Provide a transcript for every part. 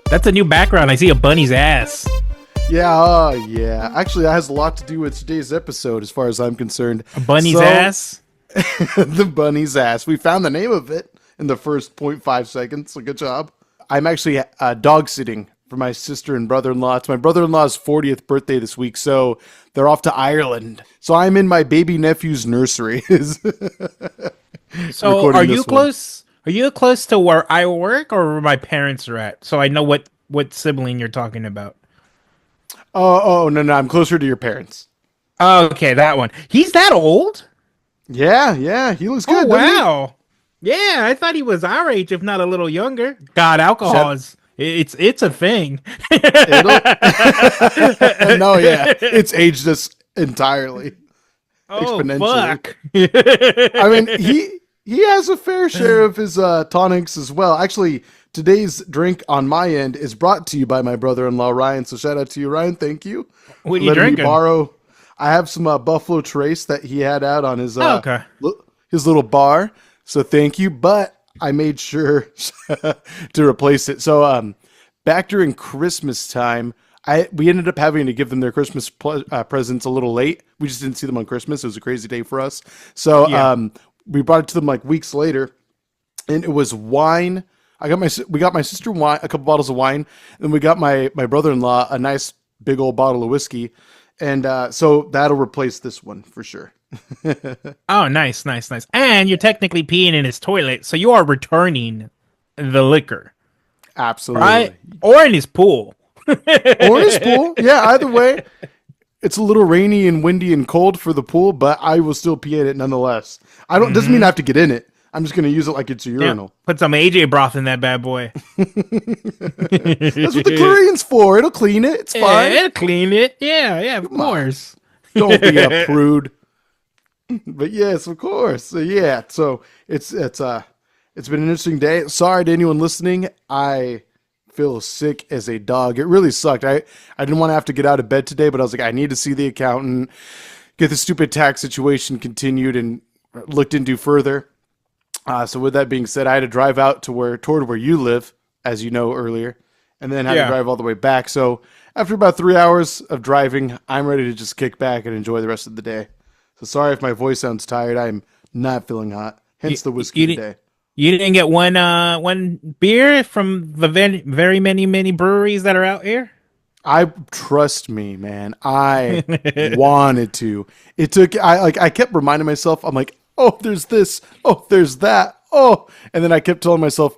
That's a new background. I see a bunny's ass. Yeah, yeah. Actually, that has a lot to do with today's episode, as far as I'm concerned. A bunny's ass? The bunny's ass. We found the name of it in the first 0.5 seconds. So good job. I'm actually dog sitting for my sister and brother-in-law. It's my brother-in-law's 40th birthday this week, so they're off to Ireland. So I'm in my baby nephew's nursery. So are you close? Are you close to where I work or where my parents are at? So I know what sibling you're talking about. Oh, no, I'm closer to your parents. Oh, okay, that one. He's that old? Yeah, he looks good. Oh, wow. Yeah, I thought he was our age, if not a little younger. God, alcohol is it's a thing. No, yeah, it's aged us entirely. Oh, exponentially. fuck. I mean, he has a fair share of his tonics as well. Actually, today's drink on my end is brought to you by my brother-in-law, Ryan. So shout out to you, Ryan. Thank you. What are you drinking? I have some Buffalo Trace that he had out on his his little bar. So thank you. But I made sure to replace it. So back during Christmas time, we ended up having to give them their Christmas presents a little late. We just didn't see them on Christmas. It was a crazy day for us. So we brought it to them like weeks later, and it was wine. We got my sister wine, a couple bottles of wine, and we got my brother-in-law a nice big old bottle of whiskey, and so that'll replace this one for sure. Oh, nice. And you're technically peeing in his toilet, so you are returning the liquor. Absolutely. Right? Or in his pool. Or his pool. Yeah, either way. It's a little rainy and windy and cold for the pool, but I will still pee in it nonetheless. Doesn't mean I have to get in it. I'm just going to use it like it's a urinal. Yeah, put some AJ broth in that bad boy. That's what the chlorine's for. It'll clean it. It's fine. It'll clean it. Yeah, of course. Don't be a prude. But yes, of course. So yeah, so it's been an interesting day. Sorry to anyone listening. I feel sick as a dog. It really sucked. I didn't want to have to get out of bed today, but I was like, I need to see the accountant, get the stupid tax situation continued and looked into further. So with that being said, I had to drive out toward where you live, as you know earlier, and then had to drive all the way back. So after about 3 hours of driving, I'm ready to just kick back and enjoy the rest of the day. So sorry if my voice sounds tired. I'm not feeling hot. Hence the whiskey today. You didn't get one beer from the very many breweries that are out here? Trust me, man. I wanted to. It took. I kept reminding myself. I'm like, oh, there's this. Oh, there's that. Oh, and then I kept telling myself,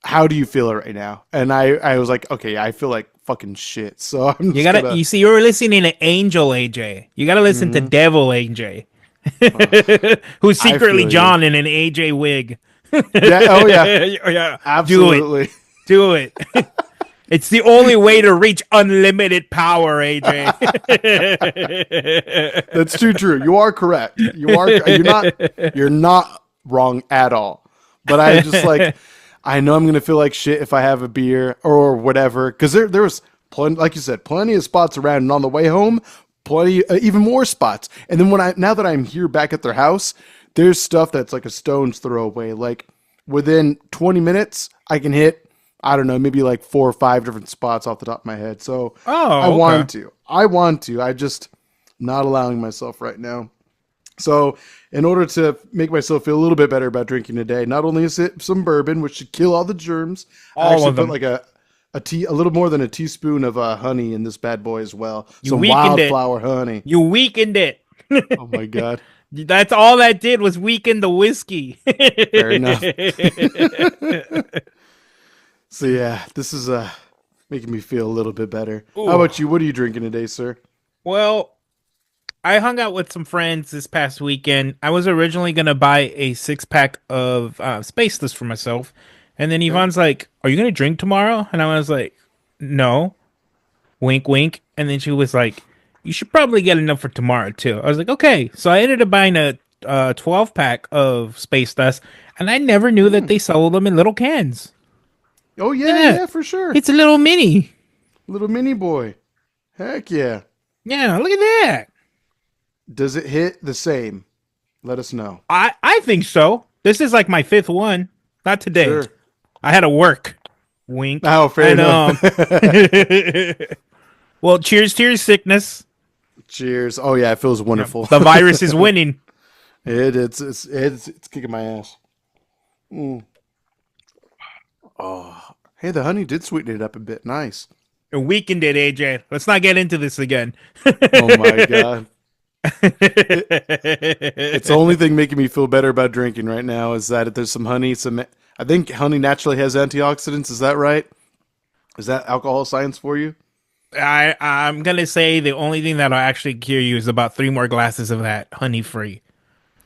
how do you feel right now? And I was like, okay, I feel like fucking shit. So I'm just you see, you're listening to Angel AJ. You gotta listen to Devil AJ. Who's secretly John in an AJ wig. Yeah, absolutely. Do it. It's the only way to reach unlimited power, AJ. That's too true. You are correct. You're not wrong at all. But I just I know I'm going to feel like shit if I have a beer or whatever. Because there was plenty, like you said, plenty of spots around. And on the way home, plenty, even more spots. And then now that I'm here back at their house, there's stuff that's like a stone's throw away. Like within 20 minutes, I can hit, I don't know, maybe like 4 or 5 different spots off the top of my head. So I want to. I just not allowing myself right now. So in order to make myself feel a little bit better about drinking today, not only is it some bourbon, which should kill all the germs, I actually put like a little more than a teaspoon of honey in this bad boy as well. Some wildflower honey. You weakened it. Oh my God. That's all that did was weaken the whiskey. Fair enough. So yeah, this is making me feel a little bit better. Ooh. How about you? What are you drinking today, sir? Well, I hung out with some friends this past weekend. I was originally going to buy a 6-pack of Spaceless for myself. And then Yvonne's like, are you going to drink tomorrow? And I was like, no. Wink, wink. And then she was like, you should probably get enough for tomorrow, too. I was like, okay. So I ended up buying a 12-pack of Space Dust. And I never knew that they sold them in little cans. Oh, yeah, for sure. It's a little mini. Little mini boy. Heck yeah. Yeah, look at that. Does it hit the same? Let us know. I think so. This is like my 5th one. Not today. Sure. I had to work. Wink. Oh, fair And enough. well, cheers to your sickness. Cheers. Oh yeah, it feels Yeah, wonderful. the virus is winning. It's kicking my ass. Oh, hey, the honey did sweeten it up a bit. Nice. And weakened it, AJ. Let's not get into this again. Oh my god. It, it's the only thing making me feel better about drinking right now is that there's some honey. I think honey naturally has antioxidants. Is that right? Is that alcohol science for you? I'm gonna say the only thing that'll actually cure you is about 3 more glasses of that honey free.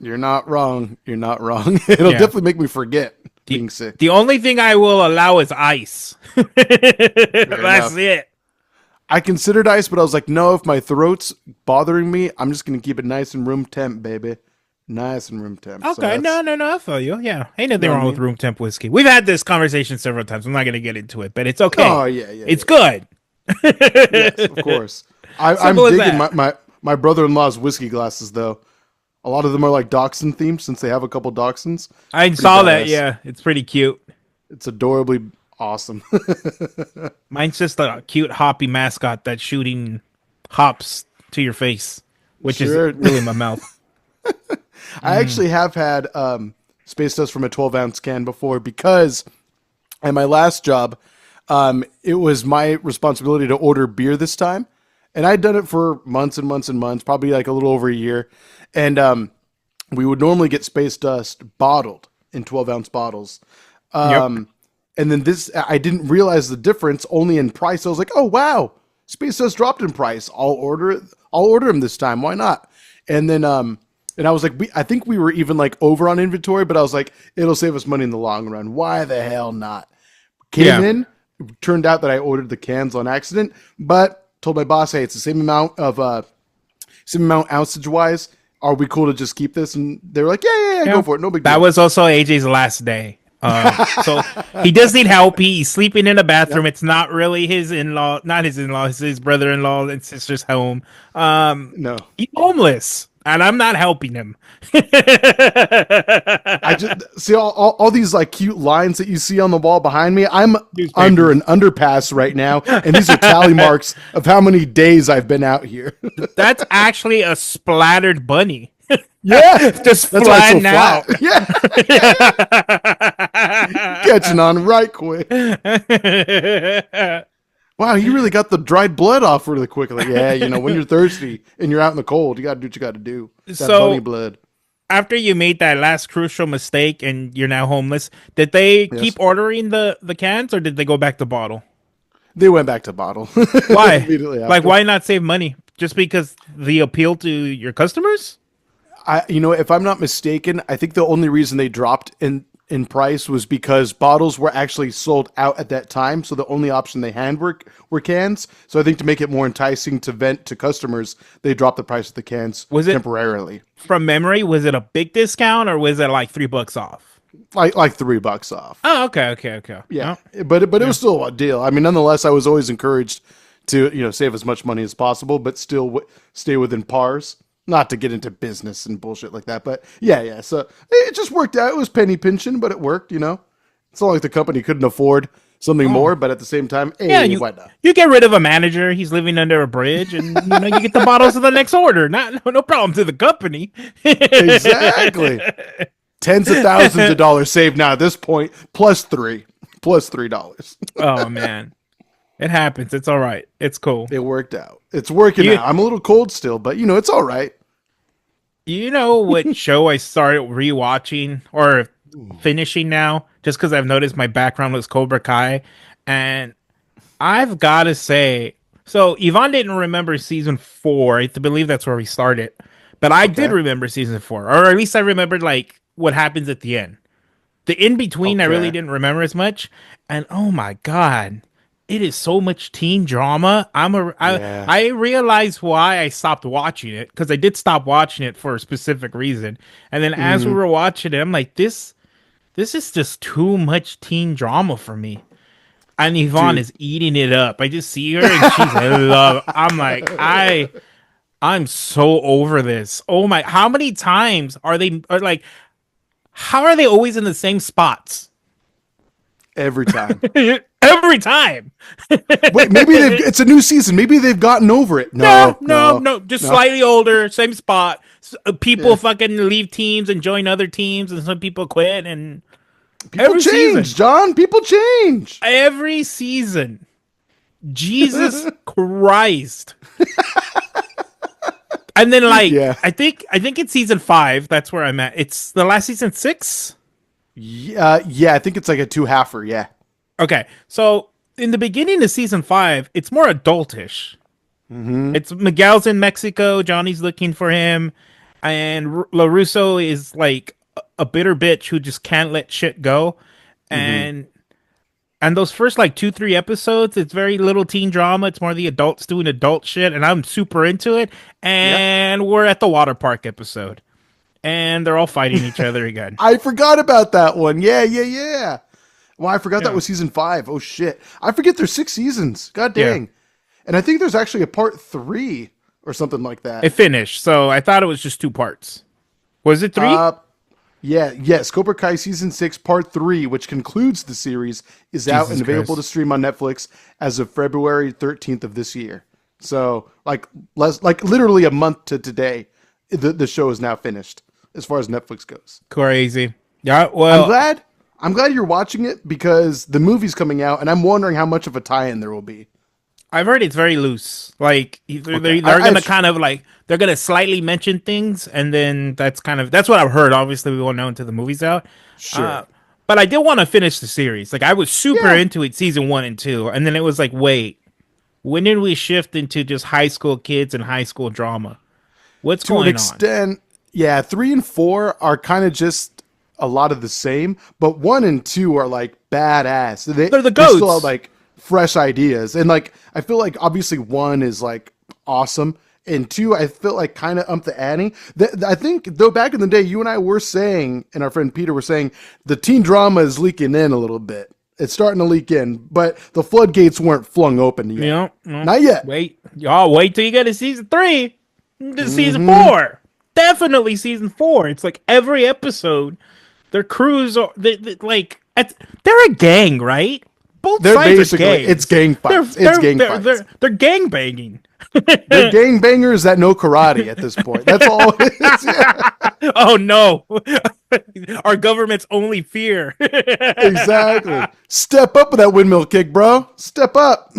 You're not wrong. You're not wrong. It'll Yeah. definitely make me forget The being sick. the only thing I will allow is ice. Fair That's enough. it. I considered ice, but I was like, no, if my throat's bothering me, I'm just gonna keep it nice and room temp, baby. Nice and room temp. So Okay, that's, no, I feel you. Yeah, ain't you nothing know what I wrong with mean? room temp whiskey. We've had this conversation several times. I'm not gonna get into it, but it's okay. Oh yeah, yeah, It's yeah. good. Yes, of course. I'm Simple as digging that. my brother-in-law's whiskey glasses though. A lot of them are like dachshund themed since they have a couple dachshunds. I Pretty saw that. badass. Yeah, it's pretty cute. It's adorably awesome. Mine's just a cute hoppy mascot that's shooting hops to your face, which is Sure. really my mouth. I actually have had space dust from a 12-ounce can before because at my last job, it was my responsibility to order beer this time. And I'd done it for months and months and months, probably like a little over a year. And we would normally get space dust bottled in 12-ounce bottles. Yep. And then this, I didn't realize the difference only in price. I was like, oh, wow, space dust dropped in price. I'll order it. I'll order them this time. Why not? And then, and I was like, I think we were even like over on inventory, but I was like, it'll save us money in the long run. Why the hell not? Came Yeah. in, turned out that I ordered the cans on accident, but told my boss, hey, it's the same amount of, same amount ounceage wise. Are we cool to just keep this? And they were like, yeah, Yeah. go for it. No big That deal. was also AJ's last day. So he does need help. He's sleeping in a bathroom. It's not really his in-law, not his in-law, it's his brother-in-law and sister's home. No. He's homeless, and I'm not helping him. I just see all these like cute lines that you see on the wall behind me. I'm Newspapers. under an underpass right now, and these are tally marks of how many days I've been out here. That's actually a splattered bunny. Yeah, Just that's why it's so flattened out. flat. Yeah, catching on right quick. Wow, you really got the dried blood off really quickly. Yeah, you know when you're thirsty and you're out in the cold, you got to do what you got to do. That So- bunny blood. After you made that last crucial mistake and you're now homeless, did they Yes. keep ordering the cans or did they go back to bottle? They went back to bottle. Why? Immediately Like, after. why not save money? Just because the appeal to your customers? If I'm not mistaken, I think the only reason they dropped in price was because bottles were actually sold out at that time. So the only option they had were cans. So I think to make it more enticing to vent to customers, they dropped the price of the cans Was it- temporarily, From memory, was it a big discount or was it like $3 off? like $3 off. Oh, okay. Yeah, Oh, but it was still a deal. I mean, nonetheless, I was always encouraged to save as much money as possible, but still stay within pars. Not to get into business and bullshit like that, but yeah. So it just worked out. It was penny pinching, but it worked. It's not like the company couldn't afford something more, but at the same time, hey, yeah, you why not? you get rid of a manager. He's living under a bridge, and you get the bottles of the next order. No problem to the company. Exactly. Tens of thousands of dollars saved now at this point, plus $3. Oh man, it happens. It's all right. It's cool. It worked out. It's working You- out. I'm a little cold still, but it's all right. You know what show I started rewatching or finishing now, just because I've noticed my background was Cobra Kai, and I've got to say, so Yvonne didn't remember season 4. I believe that's where we started, but I did remember season 4, or at least I remembered like what happens at the end. The in between, I really Okay. didn't remember as much, and oh my god. It is so much teen drama. Yeah. I realized why I stopped watching it because I did stop watching it for a specific reason. And then as we were watching it, I'm like, this is just too much teen drama for me. And Yvonne Dude. is eating it up. I just see her and she's in love. I'm like, I'm so over this. Oh my, how many times are like, how are they always in the same spots? every time. Every time. Wait, maybe it's a new season. Maybe they've gotten over it. No, No, no, no, no. Just no. slightly older, same spot. People Yeah. fucking leave teams and join other teams, and some people quit. And People every change, season, John. People change. every season, Jesus Christ. And then, like, Yeah. I think it's season 5. That's where I'm at. It's the last season 6. Yeah, I think it's like a two-halfer. Yeah. Okay, so in the beginning of season 5, it's more adultish. It's Miguel's in Mexico. Johnny's looking for him, and Larusso is like a bitter bitch who just can't let shit go. And those first like 2-3 episodes, it's very little teen drama. It's more the adults doing adult shit, and I'm super into it. Yeah. And we're at the water park episode, and they're all fighting each other again. I forgot about that one. Yeah, yeah, yeah. Well, I forgot that Yeah. was season 5. Oh shit. I forget there's 6 seasons. God Yeah. dang. And I think there's actually a part 3 or something like that. It finished, so I thought it was just 2 parts. Was it 3? Yeah, yes. Cobra Kai season 6, part 3, which concludes the series, is out and available Christ. to stream on Netflix as of February 13th of this year. So, like literally a month to today, the show is now finished as far as Netflix goes. Crazy. Yeah. Well, I'm glad you're watching it because the movie's coming out, and I'm wondering how much of a tie-in there will be. I've heard it's very loose. Like they're Okay. gonna kind of like they're gonna slightly mention things, and then that's what I've heard. Obviously, we won't know until the movie's out. Sure. But I did want to finish the series. Like I was super Yeah. into it, season 1 and 2, and then it was like, wait, when did we shift into just high school kids and high school drama? What's To an going on? extent, yeah, 3 and 4 are kind of just a lot of the same, but 1 and 2 are like badass. They're the They still goats. have like fresh ideas, and like I feel like obviously 1 is like awesome, and 2 I feel like kind of ump the ante. I think though back in the day, you and I were saying, and our friend Peter were saying, the teen drama is leaking in a little bit. It's starting to leak in, but the floodgates weren't flung open yet. No. Not yet. Wait, y'all wait till you get to season 3. To season 4. Definitely season 4. It's like every episode, their crews are they're a gang, right? Both They're sides basically are gangs. it's gang fights. It's gang fights. They're gang banging. They're gang bangers that know karate at this point. That's all it is. Yeah, Oh no, our government's only fear. exactly. Step up with that windmill kick, bro. Step up.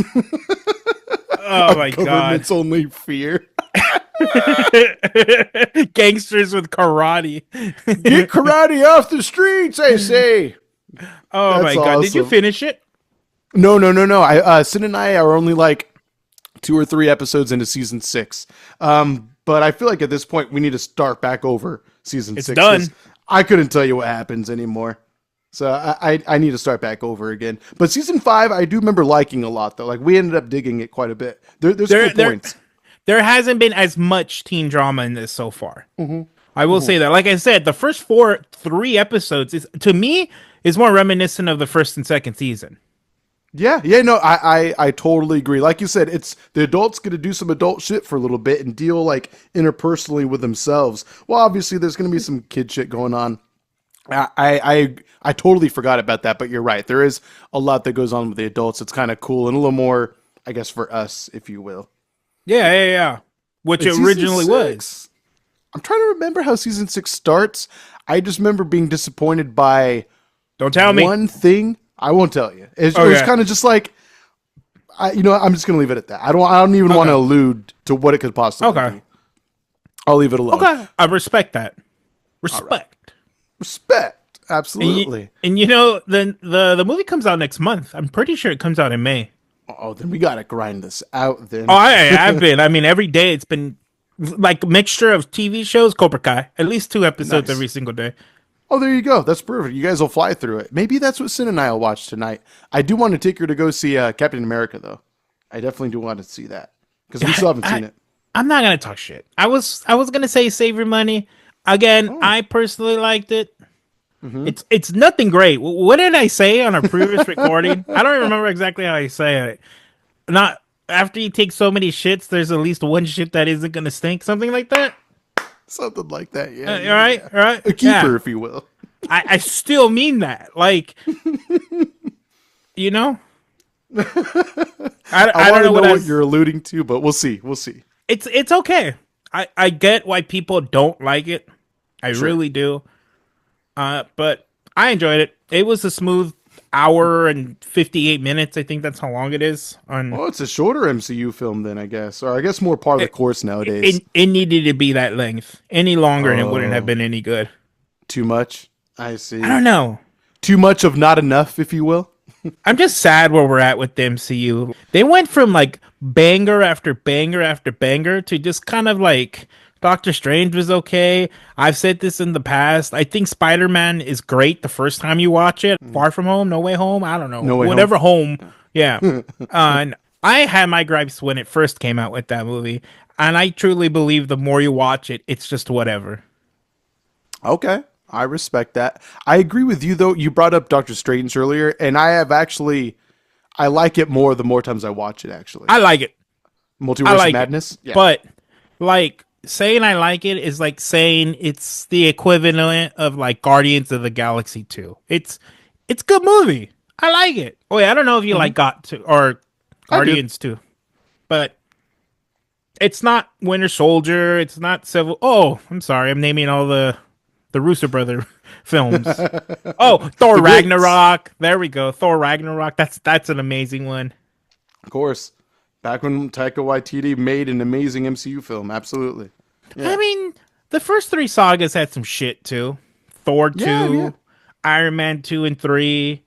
Oh my god, Government's only fear. gangsters with karate. Get karate off the streets, I say. Oh my That's god, did you awesome. finish it? No. Sin and I are only like 2 or 3 episodes into season 6. But I feel like at this point we need to start back over season 6. done. 'Cause I couldn't tell you what happens anymore. So I need to start back over again. But season 5, I do remember liking a lot though. Like we ended up digging it quite a bit. There's cool points. There hasn't been as much teen drama in this so far. Mm-hmm. I will say that. Like I said, the first 3 episodes is to me is more reminiscent of the first and second season. Yeah, no, I totally agree. Like you said, it's the adults going to do some adult shit for a little bit and deal like interpersonally with themselves. Well, obviously, there's going to be some kid shit going on. I totally forgot about that, but you're right. There is a lot that goes on with the adults. It's kind of cool and a little more, I guess, for us, if you will. Yeah. Which But it season originally was. 6, I'm trying to remember how season 6 starts. I just remember being disappointed by Don't tell me. one thing. I won't tell you. It was Okay. kind of just like, I'm just gonna leave it at that. I don't even want to allude to what it could possibly Okay. be. I'll leave it alone. Okay, I respect that. Respect. Respect, absolutely. And you know, the movie comes out next month. I'm pretty sure it comes out in May. Oh, then we gotta grind this out. Then Oh, I've been. I mean, every day it's been like a mixture of TV shows, Cobra Kai, at least 2 episodes Nice. every single day. oh, there you go. That's perfect. You guys will fly through it. Maybe that's what Sin and I will watch tonight. I do want to take her to go see Captain America, though. I definitely do want to see that because we still haven't seen it. I'm not gonna talk shit. I was gonna say save your money. Again, Oh. I personally liked it. Mm-hmm. It's nothing great. What did I say on our previous recording? I don't remember exactly how I say it. Not after you take so many shits, there's at least one shit that isn't gonna stink. Something like that. Something like that. Yeah. All right, all right. A keeper, if you will. I still mean that. Like, you know, I I don't want to know know what what else. you're alluding to, but we'll see. We'll see. It's okay. I get why people don't like it. I Sure. really do. But I enjoyed it. It was a smooth hour and 58 minutes. I think that's how long it is. On Well, it's a shorter MCU film then, I guess, or I guess more part of the it, course nowadays. it needed to be that length. Any longer and it wouldn't have Oh, been any good. too much. I I see. don't know. Too much of not enough, if you will. I'm just sad where we're at with the MCU. They went from like banger after banger after banger to just kind of like Doctor Strange was okay. I've said this in the past. I think Spider-Man is great the first time you watch it. Far From Home, No Way Home, I don't know. No Way Home. Whatever home. Yeah. And I had my gripes when it first came out with that movie. And I truly believe the more you watch it, it's just whatever. Okay, I respect that. I agree with you though. You brought up Doctor Strange earlier, and I have actually, I like it more the more times I watch it. Actually, I like it. I Multiverse of like it. Madness. Yeah. But like saying I like it is like saying it's the equivalent of like Guardians of the Galaxy 2. It's a good movie. I like it. Oh yeah, I don't know if you like Got to or I do. Guardians 2, but it's not Winter Soldier, it's not Civil. Oh, I'm sorry. I'm naming all the Russo brother films. Oh, Thor The greats. Ragnarok. There we go. Thor Ragnarok. That's an amazing one. Of course. Back when Taika Waititi made an amazing MCU film. Absolutely. I Yeah. mean, the first three sagas had some shit too. Thor Yeah, yeah. 2, Iron Man 2 and 3.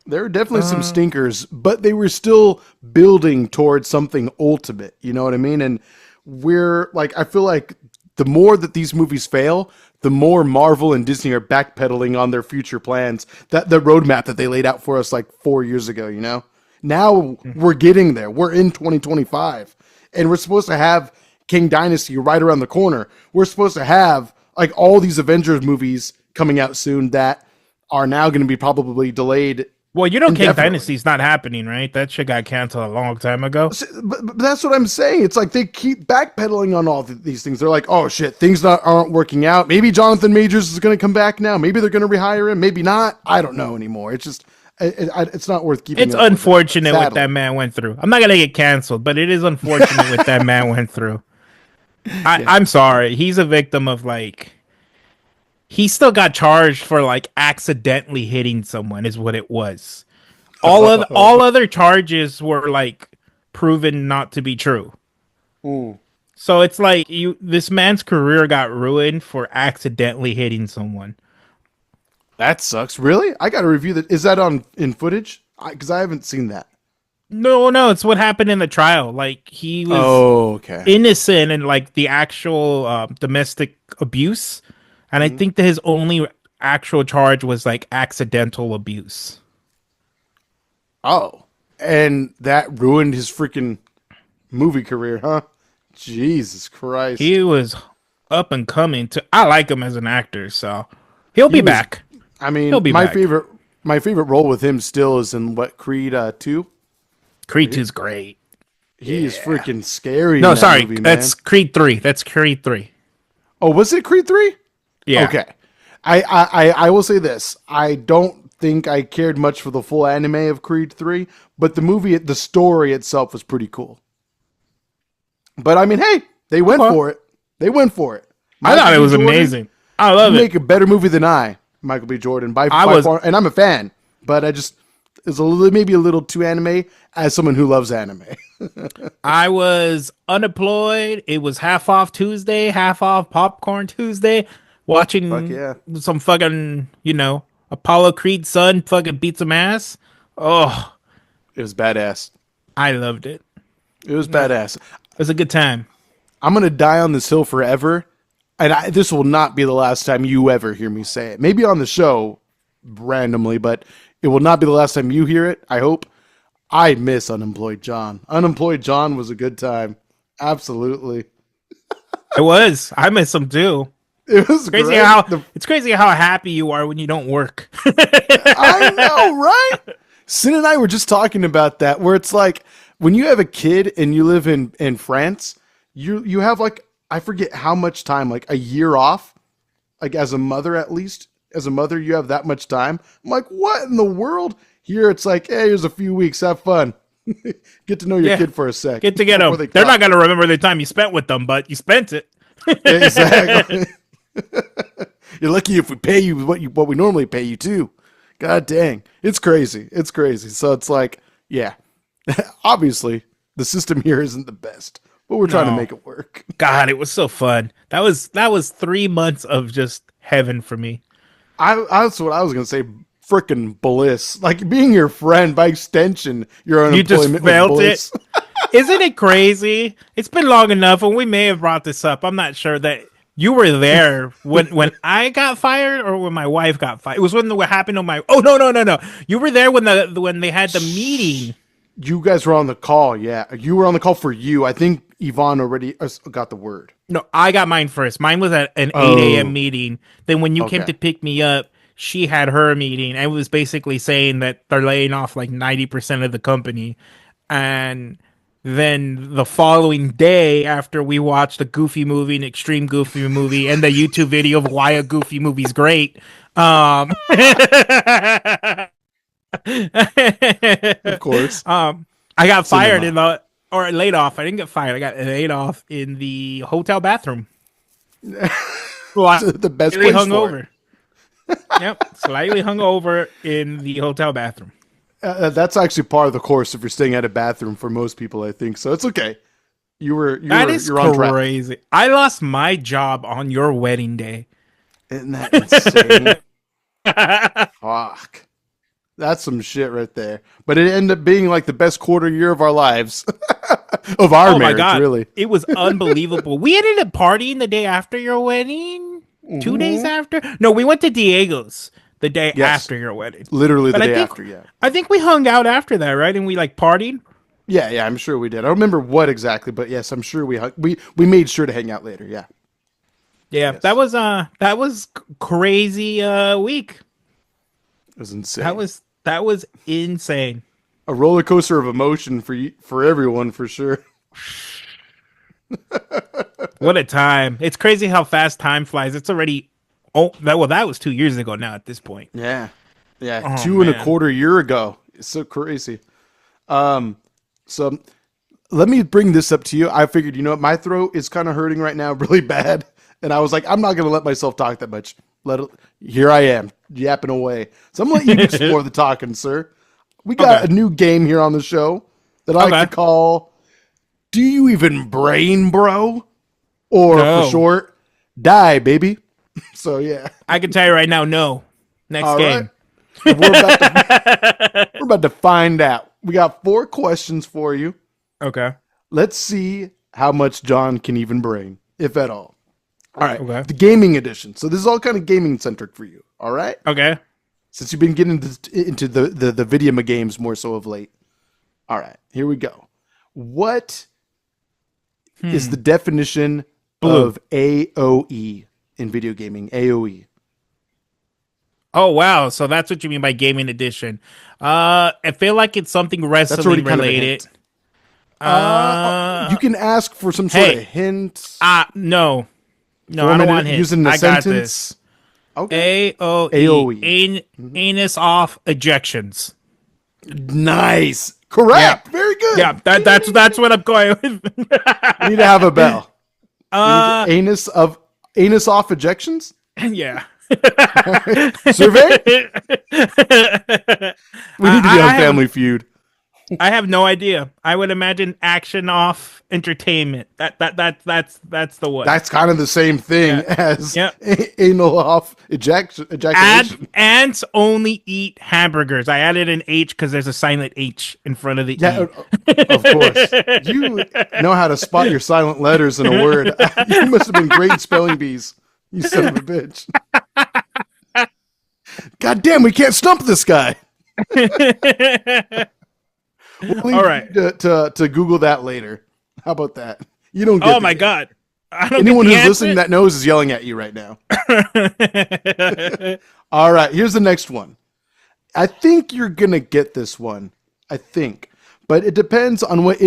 There were definitely some stinkers, but they were still building towards something ultimate. You know what I mean? And we're like, I feel like the more that these movies fail, the more Marvel and Disney are backpedaling on their future plans. That the roadmap that they laid out for us like 4 years ago. You know, now we're getting there. We're in 2025, and we're supposed to have King Dynasty right around the corner. We're supposed to have like all these Avengers movies coming out soon that are now going to be probably delayed Well, you know King indefinitely. Dynasty's not happening, right? That shit got canceled a long time ago. But that's what I'm saying. It's like they keep backpedaling on all these things. They're like, oh shit, things aren't working out. Maybe Jonathan Majors is going to come back now. Maybe they're going to rehire him. Maybe not. I don't know anymore. It's just, it's not worth keeping It's up with it. unfortunate what Sadly. that man went through. I'm not gonna get canceled, but it is unfortunate what that man went through. Yeah. I'm sorry. He's a victim of like he still got charged for like accidentally hitting someone is what it was. All other charges were like proven not to be true. Mm. So it's like you this man's career got ruined for accidentally hitting someone. That sucks. Really? I got to review that. Is that on in footage? Because I haven't seen that. No, no, it's what happened in the trial. Like he was Oh, okay. innocent in like the actual domestic abuse, and I Mhm. think that his only actual charge was like accidental abuse. Oh, and that ruined his freaking movie career, huh? Jesus Christ. He was up and coming. To I like him as an actor, so he'll He be was. back. I He'll mean, be back. my favorite role with him still is in what Creed 2. Creed 2's great. He is freaking scary No, in that sorry, movie, man. that's Creed 3. That's Creed 3. Oh, was it Creed 3? Yeah. Okay. I will say this. I don't think I cared much for the full anime of Creed 3, but the story itself was pretty cool. But I mean, hey, they went Okay. for it. They went for it. I Michael thought it B. was Jordan, amazing. I you love it. make a better movie than Michael B. Jordan, I by was far, and I'm a fan. But I just it's maybe a little too anime as someone who loves anime. I was unemployed. It was half off Tuesday, half off popcorn Tuesday, Fuck watching yeah, some fucking, Apollo Creed son fucking beat some ass. Oh, it was badass. I loved it. It was It badass. was a good time. I'm gonna die on this hill forever, and this will not be the last time you ever hear me say it. Maybe on the show, randomly, but it will not be the last time you hear it. I hope. I miss Unemployed John. Unemployed John was a good time. Absolutely, It was. I miss him too. it was Crazy great. how it's crazy how happy you are when you don't work. I know, right? Sin and I were just talking about that, where it's like when you have a kid and you live in France, you have like I forget how much time, like a year off, like as a mother at least, as a mother, you have that much time. I'm like, what in the world? Here it's like, hey, here's a few weeks, have fun. Get to know your Yeah, kid for a sec get to get before them. they They're cry. not gonna remember the time you spent with them, but you spent it. Exactly. You're lucky if we pay you what we normally pay you too. God dang. It's crazy. It's crazy. So it's like, yeah. Obviously, the system here isn't the best, but we're trying to No, make it work. God, it was so fun. That was 3 months of just heaven for me. That's what I was gonna say. Frickin' bliss. Like being your friend, by extension, your You just unemployment was felt it. bliss. Isn't it crazy? It's been long enough, and we may have brought this up. I'm not sure that you were there when I got fired or when my wife got fired. It was when what happened on my. Oh no! You were there when they had the meeting. You guys were on the call, yeah. You were on the call for you. I think Yvonne already got the word. No, I got mine first. Mine was at an 8 a.m. Oh, meeting. Then when you came okay. to pick me up, she had her meeting and it was basically saying that they're laying off like 90% of the company. And then the following day, after we watched a Goofy movie, an extreme Goofy movie, and the YouTube video of why a Goofy movie's great, Of course. I got fired Cinema. in the or laid off. I didn't get fired. I got laid off in the hotel bathroom. The best Slightly place for hungover. Yep, slightly hungover in the hotel bathroom. it. That's actually part of the course if you're staying at a bathroom for most people, I think. So it's okay. That is You're on track. crazy. I lost my job on your wedding day. Isn't that insane? Fuck. That's some shit right there. But it ended up being like the best quarter year of our lives. Of our Oh my marriage, god, really. it was unbelievable. We ended up partying the day after your wedding. 2 days Hmm. after? No, we went to Diego's the day Yes. after your wedding. Literally the But I day think after, yeah. I think we hung out after that, right? And we like partied. Yeah, yeah, I'm sure we did. I don't remember what exactly, but yes, I'm sure we made sure to hang out later, yeah. Yeah, Yes. that was crazy week. It was insane. That was insane. A roller coaster of emotion for everyone for sure. What a time. It's crazy how fast time flies. It's already that was 2 years ago now at this point. Yeah. Yeah, Oh two and a man. quarter year ago. It's so crazy. So let me bring this up to you. I figured, you know what, my throat is kind of hurting right now really bad. And I was like, I'm not going to let myself talk that much. Here I am, yapping away. So I'm going to let you explore the talking, sir. We got Okay. a new game here on the show that I like Okay. to call Do You Even Brain, Bro? Or for No. short, Die, Baby. So yeah. I can tell you right now, no. Next All right. game. And we're about to find out. We got 4 questions for you. Okay. Let's see how much John can even brain, if at all. All right. Okay. The gaming edition. So this is all kind of gaming centric for you. All right. Okay. Since you've been getting into the video games more so of late. All right. Here we go. What is the definition Blue. of AOE in video gaming? AOE. Oh wow, so that's what you mean by gaming edition. I feel like it's something That's already wrestling kind of a related. hint. You can ask for some sort hey. of hint. No. No, I Form don't it want hints. using the I got sentence. this. Okay. AOE. AOE. Anus off ejections. Nice. Correct. Yeah. Very good. Yeah, that's what I'm going with. We need to have a bell. uh Anus off ejections? yeah. Survey? We need to be on I Family Feud. I have no idea. I would imagine action off entertainment. That's the one. That's kind of the same thing as Yeah. anal off ejaculation. Ants only eat hamburgers. I added an H because there's a silent H in front of the Yeah, E. of course. You know how to spot your silent letters in a word. You must have been great at spelling bees. You son of a bitch. God damn, we can't stump this guy. We'll leave All right. you to Google that later. How about that? You don't get Oh the my hint. god. I don't Anyone get who's the listening that knows is yelling at you right now. All right, here's the next one. I think you're going to get this one. I think. But it depends on what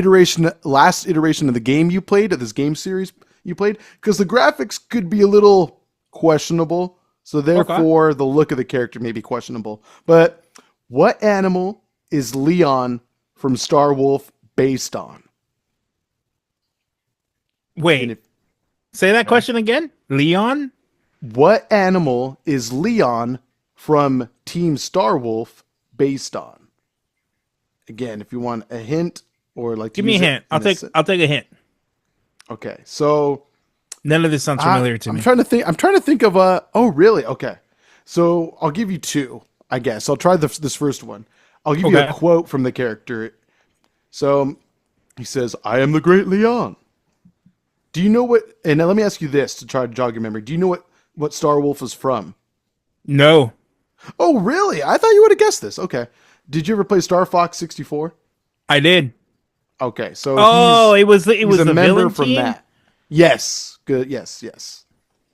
last iteration of the game you played, of this game series you played, because the graphics could be a little questionable. So Okay. therefore, the look of the character may be questionable. But what animal is Leon from Star Wolf based on? And Wait, if say that okay. question again. Leon? What animal is Leon from Team Star Wolf based on? Again, if you want a hint or like to Give me a use it hint. in a sen- I'll take a hint. Okay, so None of this sounds familiar to I'm me. trying to think. I'm trying to think of a. Oh, really? Okay, so I'll give you two. I guess I'll try this first one. I'll give you a Okay. quote from the character. So he says, "I am the great Leon." Do you know what? And now let me ask you this to try to jog your memory. Do you know what Star Wolf is from? No, Oh, really? I thought you would have guessed this. Okay. Did you ever play Star Fox 64? I did. Okay, so Oh, it he's was a the member villain from team. that. Yes. Good. Yes, yes.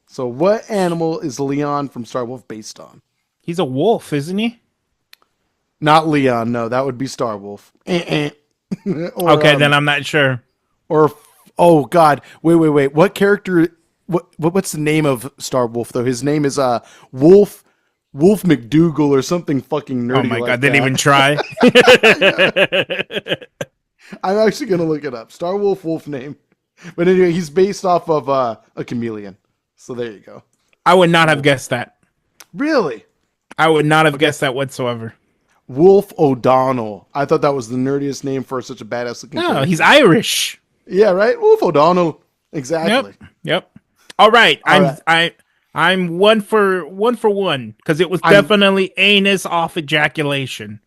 So what animal is Leon from Star Wolf based on? He's a wolf, isn't he? Not Leon, no, that would be Star Wolf. or Okay, then I'm not sure. or oh god, wait. What character what's the name of Star Wolf though? His name is Wolf McDougal or something fucking Oh nerdy my like god, didn't that. even try. I'm actually gonna look it up. Star Wolf name. But anyway, he's based off of a chameleon. So there you go. I would not have guessed that. Really? I would not have Okay. guessed that whatsoever. Wolf O'Donnell. I thought that was the nerdiest name for such a badass looking No, he's character. Irish. Yeah, right? Wolf O'Donnell. Yep. Exactly. Yep. All right. All right. I'm one for one because it was I'm definitely anus off ejaculation.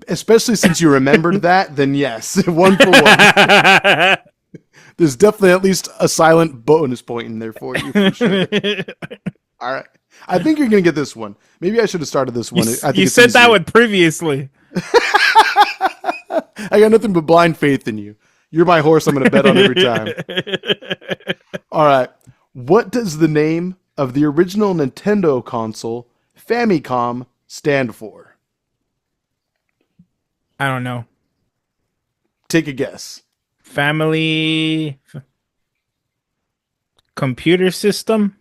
especially since you remembered that, then yes, one for one. There's definitely at least a silent bonus point in there for you for sure. All right. I think you're gonna get this one. Maybe I should have started this one. I think You it's said that easier. one previously. I got nothing but blind faith in you. You're my horse. I'm gonna bet on every time. All right. What does the name of the original Nintendo console, Famicom, stand for? I don't know. Take a guess. Family computer system?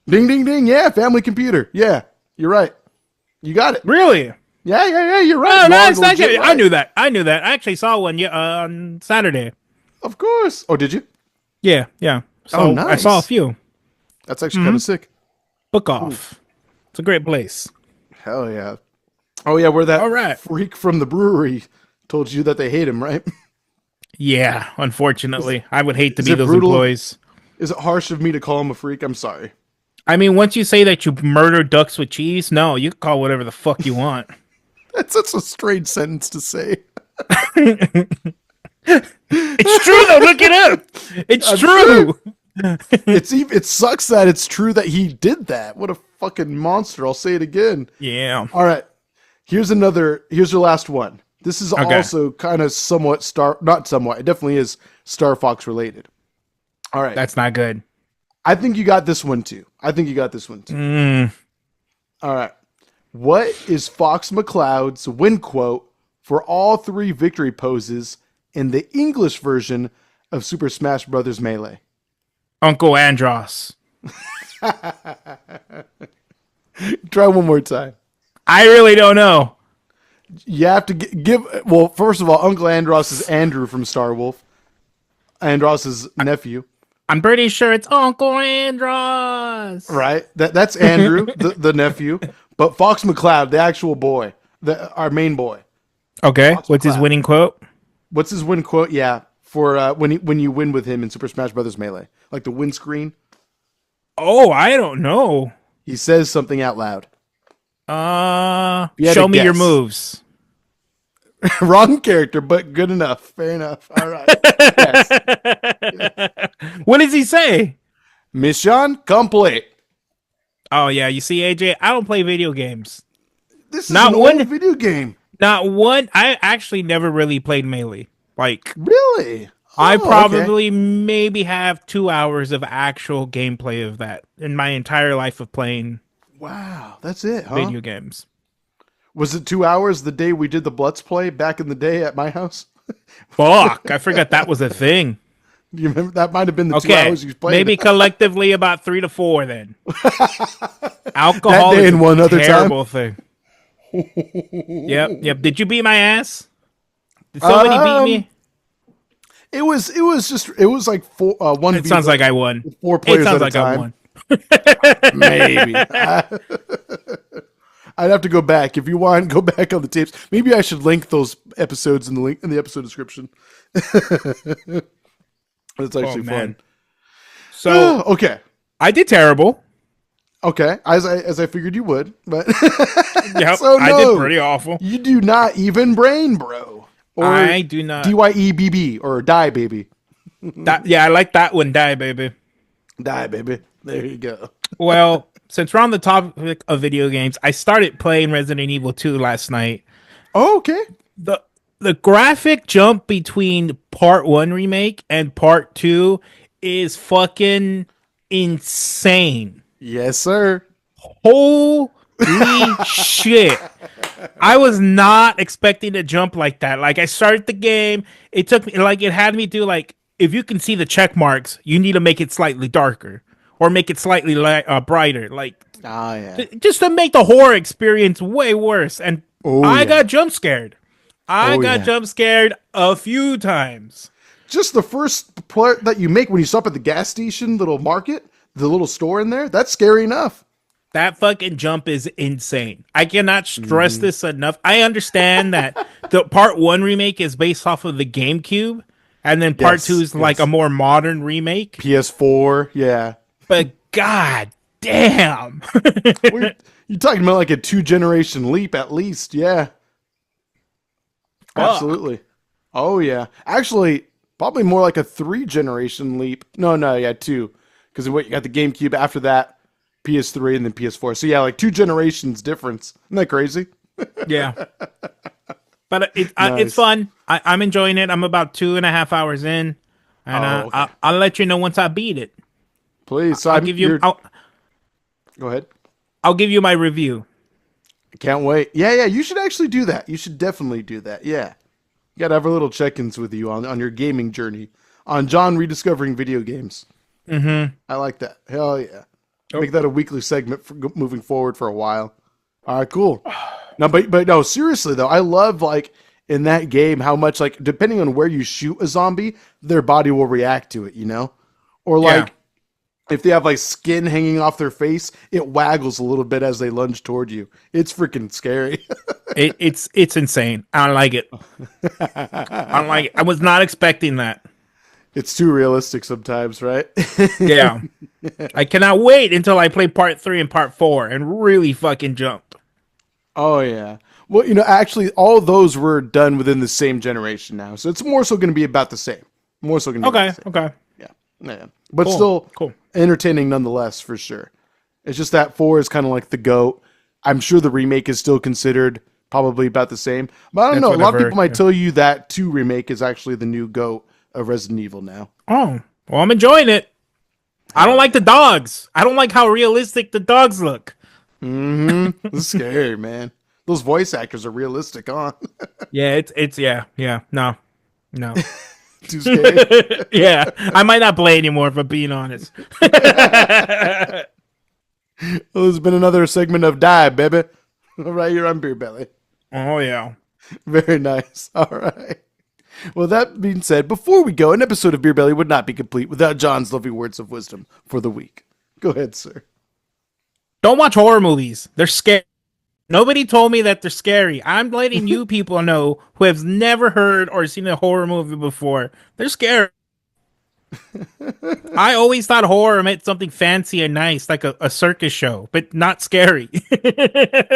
Ding, ding, ding. Yeah, family computer. Yeah, you're right. You got it. Really? Yeah. You're right. Oh, You no, are it's not. legit I right. knew that. I knew that. I actually saw one on Saturday. Of course. Oh, did you? Yeah, yeah. Oh, So I saw a nice. few. That's actually kind of sick. Book off. It's a great place. Hell yeah. Oh, yeah, where All that right. freak from the brewery told you that they hate him, right? Yeah, unfortunately. I would hate to Is be it those brutal? employees. Is it harsh of me to call him a freak? I'm sorry. I mean, once you say that you murder ducks with cheese, no, you can call whatever the fuck you want. That's such a strange sentence to say. It's true though. Look it up. It's I'm true. It sucks that it's true that he did that. What a fucking monster. I'll say it again. Yeah. All right. Here's your last one. This is Okay. also kind of not somewhat, it definitely is Star Fox related. All right. That's not good. I think you got this one too. Mm. All right. What is Fox McCloud's win quote for all three victory poses in the English version of Super Smash Bros. Melee? Uncle Andros. Try one more time. I really don't know. You have to give. Well, first of all, Uncle Andros is Andrew from Star Wolf, Andros's nephew, I'm pretty sure it's Uncle Andros. right? That's Andrew, the nephew. But Fox McCloud, the actual boy, our main boy. Okay. Fox What's his McCloud. winning quote? What's his win quote? Yeah, for when you win with him in Super Smash Bros. Melee, like the win screen, Oh, I don't know. he says something out loud. You had Show to me your guess. moves. Wrong character, but good enough. Fair enough. All right. Yes. What does he say? Mission complete. Oh yeah, you see, AJ, I don't play video games. This is Not an one- old video game. Not one. I actually never really played Melee. Like, Really? I Oh, okay. probably maybe have 2 hours of actual gameplay of that in my entire life of playing Wow, that's it, huh? video games. Was it 2 hours the day we did the Blitz play back in the day at my house? Fuck, I forgot that was a thing. Do you remember that might have been the 2 hours Okay, you played? maybe collectively about 3 to 4. Then That alcohol day is and a one other time. terrible thing. Yep. Did you beat my ass? Did somebody beat Um, me? it was like one It v sounds like I like won. four It players sounds at a like I time. won. Maybe. I'd have to go back. If you want, go back on the tapes. Maybe I should link those episodes in the link in the episode description. It's Oh actually fun. man. So Okay. I did terrible. Okay. As I figured you would, but Yep, so I did no, pretty awful. you do not even brain, bro, or I do not. DYEBB or die baby, Yeah, I like that one. Die, baby. die baby. There you go. Well, since we're on the topic of video games, I started playing Resident Evil 2 last night. Oh, okay. the The graphic jump between Part 1 remake and Part 2 is fucking insane. Yes, sir. Holy shit. I was not expecting to jump like that. Like I started the game, it took me like it had me do like if you can see the check marks, you need to make it slightly darker or make it slightly brighter. Like Ah, yeah. just to make the horror experience way worse. And Oh, I yeah. got jump scared. I Oh, got yeah. jump scared a few times. Just the first part that you make when you stop at the gas station, little market, the little store in there, that's scary enough. That fucking jump is insane. I cannot stress Mm-hmm. this enough. I understand that the Part 1 remake is based off of the GameCube, and then Part Yes, 2 is like yes. a more modern remake. PS4, yeah. But god damn. You're talking about like a 2 generation leap at least, yeah. Fuck. Absolutely. Oh yeah. Actually, probably more like a 3 generation leap. No, yeah, two. Because what you got the GameCube after that, PS3 and then PS4. So yeah, like 2 generations difference. Isn't that crazy? Yeah. But it's Nice. fun. I'm enjoying it. I'm about 2.5 hours in. And Oh, okay. I'll let you know once I beat it. Please. So I'll give you go ahead. I'll give you my review. Can't wait. Yeah, you should actually do that. You should definitely do that. Yeah. You gotta have a little check-ins with you on your gaming journey. On John rediscovering video games. Mm-hmm. I like that. Hell yeah. Oh. Make that a weekly segment for moving forward for a while. All right, cool. No, but no, seriously though, I love like in that game how much like depending on where you shoot a zombie, their body will react to it, you know? Or like if they have like skin hanging off their face, it waggles a little bit as they lunge toward you. It's freaking scary. It's insane. I don't like it. I don't like it. I was not expecting that. It's too realistic sometimes, right? Yeah. I cannot wait until I play Part 3 and Part 4 and really fucking jump. Oh yeah. Well, actually, all those were done within the same generation now, so it's more so going to be about the same. More so going to be about the same. Okay. Yeah. But Cool, still cool. entertaining nonetheless, for sure. It's just that 4 is kind of like the GOAT. I'm sure the remake is still considered probably about the same. But I don't That's know. A what lot I've of people heard, might yeah. tell you that 2 remake is actually the new GOAT of Resident Evil now. Oh, well, I'm enjoying it. I don't like the dogs. I don't like how realistic the dogs look. It's scary, man. Those voice actors are realistic, huh? Yeah, no. Too scary. Yeah, I might not play anymore if I'm being honest. Well, there's been another segment of Die, baby. Right here on Beer Belly. Oh yeah. Very nice. All right. Well, that being said, before we go, an episode of Beer Belly would not be complete without John's lovely words of wisdom for the week. Go ahead, sir. Don't watch horror movies. They're scary. Nobody told me that they're scary. I'm letting you people know who have never heard or seen a horror movie before. They're scary. I always thought horror meant something fancy and nice, like a circus show, but not scary.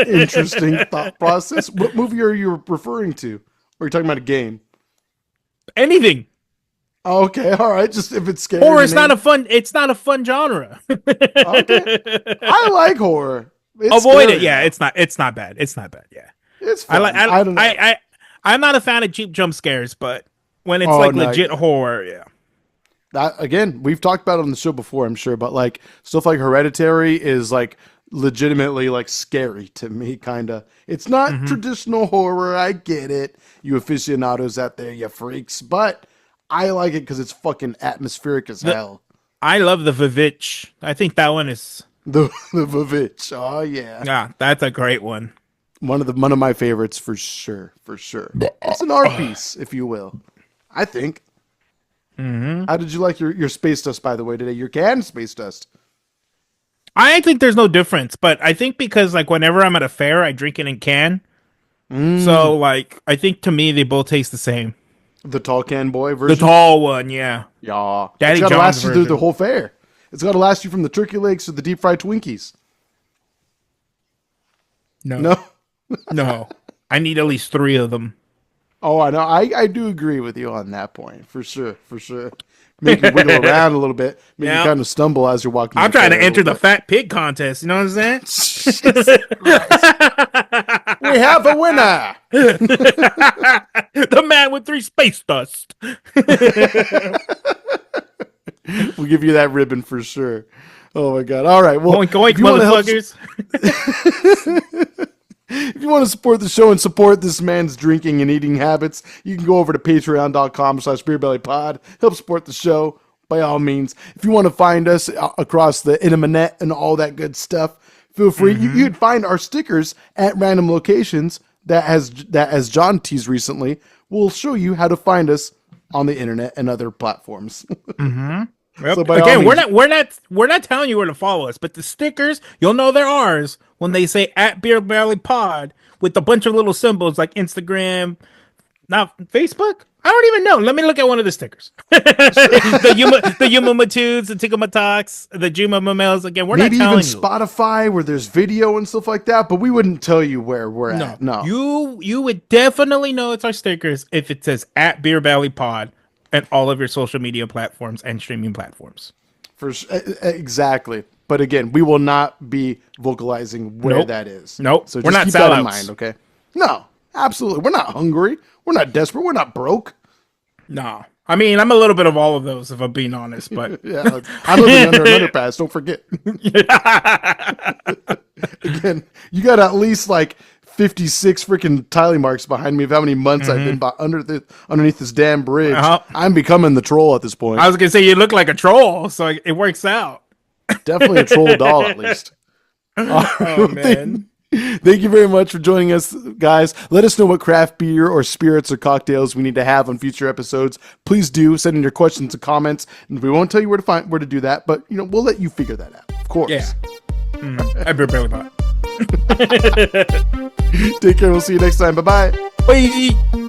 Interesting thought process. What movie are you referring to? Or are you talking about a game? Anything. Oh, okay, all right. Just if it's scary. Horror is not a fun. It's not a fun genre. Okay. I like horror. It's Avoid scary, it. Yeah, though. it's not bad. It's not bad. Yeah, It's I fun. like. I don't know. I'm not a fan of cheap jump scares, but when it's Oh, like no, legit horror, yeah. That again, we've talked about it on the show before, I'm sure, but like stuff like Hereditary is like legitimately like scary to me, kind of. It's not traditional horror. I get it, you aficionados out there, you freaks, but I like it because it's fucking atmospheric as hell. I love the Vivitch. I think that one is The Vavitch. Oh yeah. that's a great one. One of my favorites for sure. For sure. It's an art piece, if you will. I think. Mm-hmm. How did you like your space dust, by the way, today? Your can space dust. I think there's no difference, but I think because like whenever I'm at a fair, I drink it in can. So like I think to me they both taste the same. The tall can boy The version. tall one, yeah. Yeah. Daddy It's got to John's last you through version. the whole fair. It's got to last you from the turkey legs to the deep fried Twinkies. No. No. No. I need at least 3 of them. Oh, I know. I do agree with you on that point. For sure. For sure. Make you wiggle around a little bit. Make you kind of stumble as you're walking. I'm trying to enter the fat pig contest. You know what I'm saying? We have a winner. The man with 3 space dust. We'll give you that ribbon for sure. Oh my god! All right, well, Oink, oink, if you wanna help- motherfuckers. if you want to support the show and support this man's drinking and eating habits, you can go over to patreon.com/BeerBellyPod. Help support the show by all means. If you want to find us across the internet and all that good stuff, feel free. You'd find our stickers at random locations that as John teased recently, will show you how to find us on the internet and other platforms. Yep. So by Again, all means- we're not telling you where to follow us, but the stickers, you'll know they're ours when they say at BeerBellyPod with a bunch of little symbols like Instagram, not Facebook. I don't even know. Let me look at one of the stickers. the Yuma Matudes, the Tickle-Talks, the Juma Mamels. Again, we're maybe not even telling you. Spotify where there's video and stuff like that, but we wouldn't tell you where we're at. No, You would definitely know it's our stickers if it says at BeerBellyPod and all of your social media platforms and streaming platforms. Exactly. But again, we will not be vocalizing where Nope. that is. Nope. So We're just not keep that in sellouts. mind, okay? No, absolutely. We're not hungry. We're not desperate. We're not broke. No. I mean, I'm a little bit of all of those, if I'm being honest, but Yeah, I'm living under an underpass. Don't forget. Again, you got at least like 56 freaking tally marks behind me of how many months I've been underneath this damn bridge. I'm becoming the troll at this point. I was going to say you look like a troll, so it works out. Definitely a troll doll, at least. Oh, man. Thank you very much for joining us, guys. Let us know what craft beer or spirits or cocktails we need to have on future episodes. Please do send in your questions and comments, and we won't tell you where to do that, but we'll let you figure that out, of course. Yeah. I barely thought. Take care. We'll see you next time. Bye bye. Bye.